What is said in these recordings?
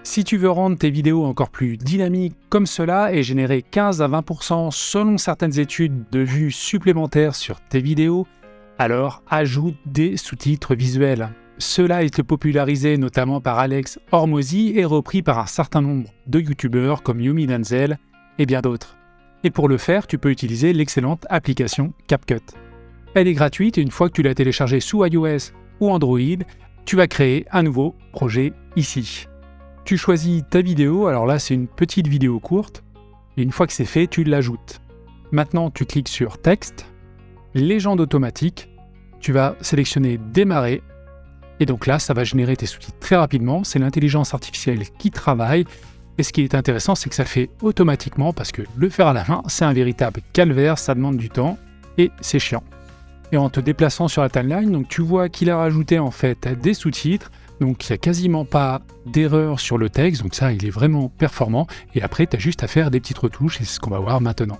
Si tu veux rendre tes vidéos encore plus dynamiques comme cela et générer 15 à 20% selon certaines études de vues supplémentaires sur tes vidéos, alors ajoute des sous-titres visuels. Cela a été popularisé notamment par Alex Hormozy et repris par un certain nombre de youtubeurs comme Yumi Denzel et bien d'autres. Et pour le faire, tu peux utiliser l'excellente application CapCut. Elle est gratuite et une fois que tu l'as téléchargée sous iOS ou Android, tu vas créer un nouveau projet ici. Tu choisis ta vidéo, alors là c'est une petite vidéo courte, et une fois que c'est fait, tu l'ajoutes. Maintenant tu cliques sur Texte, Légende automatique, tu vas sélectionner Démarrer, et donc là ça va générer tes sous-titres très rapidement, c'est l'intelligence artificielle qui travaille, et ce qui est intéressant c'est que ça fait automatiquement, parce que le faire à la main c'est un véritable calvaire, ça demande du temps, et c'est chiant. Et en te déplaçant sur la timeline, donc tu vois qu'il a rajouté en fait des sous-titres, donc il n'y a quasiment pas d'erreur sur le texte, donc ça il est vraiment performant, et après tu as juste à faire des petites retouches, et c'est ce qu'on va voir maintenant.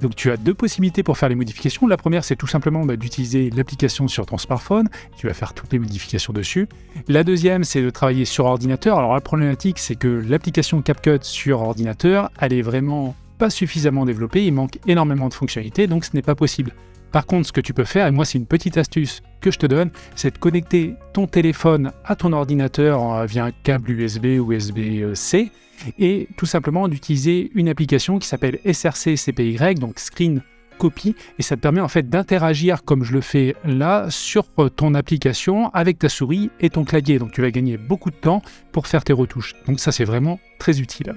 Donc tu as deux possibilités pour faire les modifications. La première c'est tout simplement d'utiliser l'application sur ton smartphone, tu vas faire toutes les modifications dessus. La deuxième c'est de travailler sur ordinateur. Alors la problématique c'est que l'application CapCut sur ordinateur, elle est vraiment pas suffisamment développée, il manque énormément de fonctionnalités, donc ce n'est pas possible. Par contre, ce que tu peux faire, et moi c'est une petite astuce que je te donne, c'est de connecter ton téléphone à ton ordinateur via un câble USB ou USB-C et tout simplement d'utiliser une application qui s'appelle SRC CPY, donc Screen Copy, et ça te permet en fait d'interagir comme je le fais là sur ton application avec ta souris et ton clavier. Donc tu vas gagner beaucoup de temps pour faire tes retouches. Donc ça c'est vraiment très utile.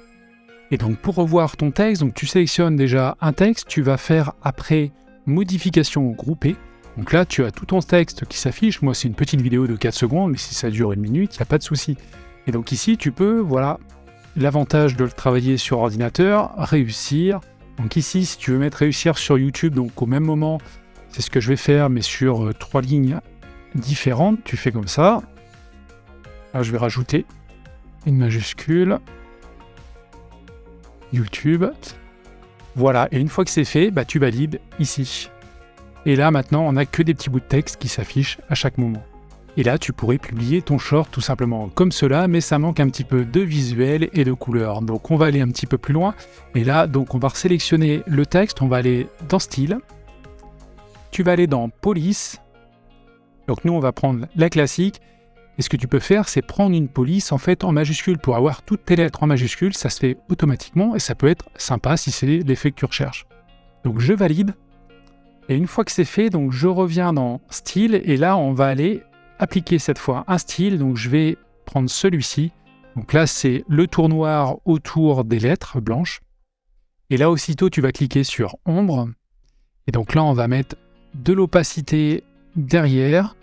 Et donc pour revoir ton texte, donc tu sélectionnes déjà un texte, tu vas faire après modification groupée. Donc là, tu as tout ton texte qui s'affiche. Moi, c'est une petite vidéo de 4 secondes, mais si ça dure 1 minute, il n'y a pas de souci. Et donc ici, tu peux, voilà, l'avantage de le travailler sur ordinateur, réussir. Donc ici, si tu veux mettre réussir sur YouTube, donc au même moment, c'est ce que je vais faire, mais sur 3 lignes différentes, tu fais comme ça. Là, je vais rajouter une majuscule. YouTube. Voilà, et une fois que c'est fait, tu valides ici. Et là, maintenant, on n'a que des petits bouts de texte qui s'affichent à chaque moment. Et là, tu pourrais publier ton short tout simplement comme cela, mais ça manque un petit peu de visuel et de couleur. Donc, on va aller un petit peu plus loin. Et là, donc, on va sélectionner le texte, on va aller dans Style. Tu vas aller dans Police. Donc, nous, on va prendre la classique. Et ce que tu peux faire, c'est prendre une police en fait en majuscule pour avoir toutes tes lettres en majuscule, ça se fait automatiquement et ça peut être sympa si c'est l'effet que tu recherches. Donc je valide et une fois que c'est fait, donc je reviens dans style et là on va aller appliquer cette fois un style. Donc je vais prendre celui-ci. Donc là c'est le tour noir autour des lettres blanches et là aussitôt tu vas cliquer sur ombre et donc là on va mettre de l'opacité derrière,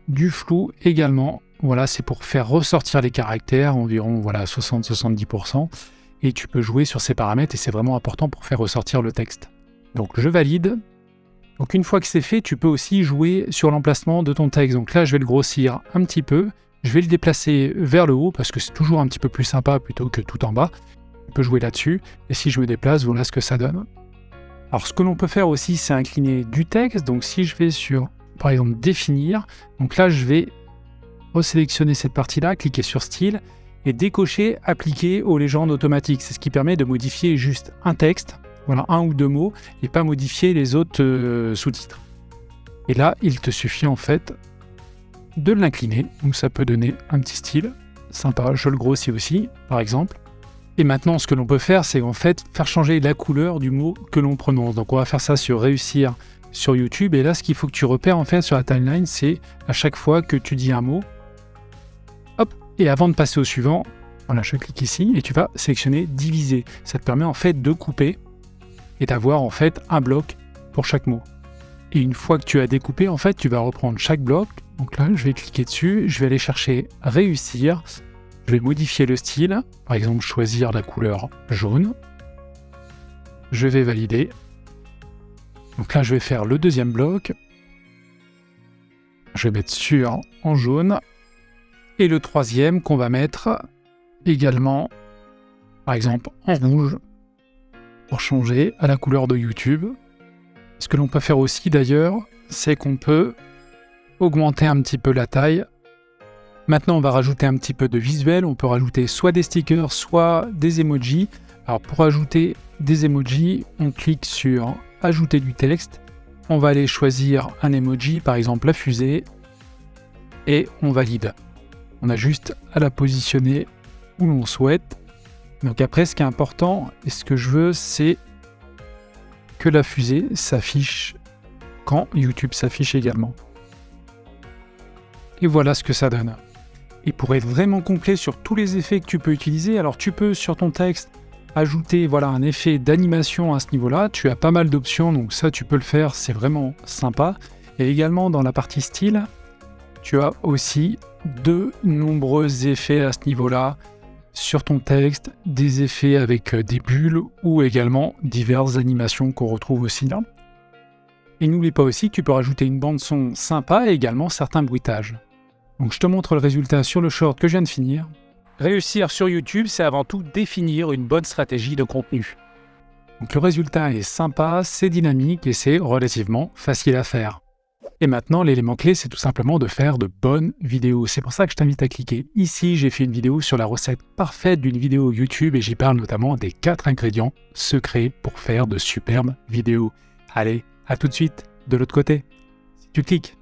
du flou également. Voilà, c'est pour faire ressortir les caractères, environ 60-70%. Et tu peux jouer sur ces paramètres et c'est vraiment important pour faire ressortir le texte. Donc je valide. Donc une fois que c'est fait, tu peux aussi jouer sur l'emplacement de ton texte. Donc là, je vais le grossir un petit peu. Je vais le déplacer vers le haut parce que c'est toujours un petit peu plus sympa plutôt que tout en bas. Tu peux jouer là-dessus. Et si je me déplace, voilà ce que ça donne. Alors ce que l'on peut faire aussi, c'est incliner du texte. Donc si je vais sur, par exemple, définir, donc là, je vais resélectionner cette partie-là, cliquer sur style et décocher appliquer aux légendes automatiques. C'est ce qui permet de modifier juste un texte, voilà, 1 ou 2 mots, et pas modifier les autres sous-titres. Et là, il te suffit en fait de l'incliner, donc ça peut donner un petit style sympa. Je le grossis aussi, par exemple. Et maintenant, ce que l'on peut faire, c'est en fait faire changer la couleur du mot que l'on prononce. Donc on va faire ça sur réussir sur YouTube. Et là, ce qu'il faut que tu repères en fait sur la timeline, c'est à chaque fois que tu dis un mot, hop, et avant de passer au suivant, voilà, je clique ici et tu vas sélectionner diviser. Ça te permet en fait de couper et d'avoir en fait un bloc pour chaque mot. Et une fois que tu as découpé, en fait, tu vas reprendre chaque bloc. Donc là, je vais cliquer dessus, je vais aller chercher réussir. Je vais modifier le style, par exemple choisir la couleur jaune. Je vais valider. Donc là, je vais faire le deuxième bloc. Je vais mettre sur en jaune. Et le troisième qu'on va mettre également, par exemple, en rouge, pour changer à la couleur de YouTube. Ce que l'on peut faire aussi d'ailleurs, c'est qu'on peut augmenter un petit peu la taille Maintenant, on va rajouter un petit peu de visuel. On peut rajouter soit des stickers, soit des emojis. Alors pour ajouter des emojis, on clique sur ajouter du texte. On va aller choisir un emoji, par exemple la fusée, et on valide. On a juste à la positionner où l'on souhaite. Donc après, ce qui est important et ce que je veux, c'est que la fusée s'affiche quand YouTube s'affiche également. Et voilà ce que ça donne. Et pour être vraiment complet sur tous les effets que tu peux utiliser, alors tu peux sur ton texte ajouter un effet d'animation à ce niveau-là. Tu as pas mal d'options, donc ça tu peux le faire, c'est vraiment sympa. Et également dans la partie style, tu as aussi de nombreux effets à ce niveau-là sur ton texte, des effets avec des bulles ou également diverses animations qu'on retrouve aussi là. Et n'oublie pas aussi que tu peux rajouter une bande son sympa et également certains bruitages. Donc je te montre le résultat sur le short que je viens de finir. Réussir sur YouTube, c'est avant tout définir une bonne stratégie de contenu. Donc le résultat est sympa, c'est dynamique et c'est relativement facile à faire. Et maintenant, l'élément clé, c'est tout simplement de faire de bonnes vidéos. C'est pour ça que je t'invite à cliquer ici. J'ai fait une vidéo sur la recette parfaite d'une vidéo YouTube et j'y parle notamment des 4 ingrédients secrets pour faire de superbes vidéos. Allez, à tout de suite de l'autre côté. Si tu cliques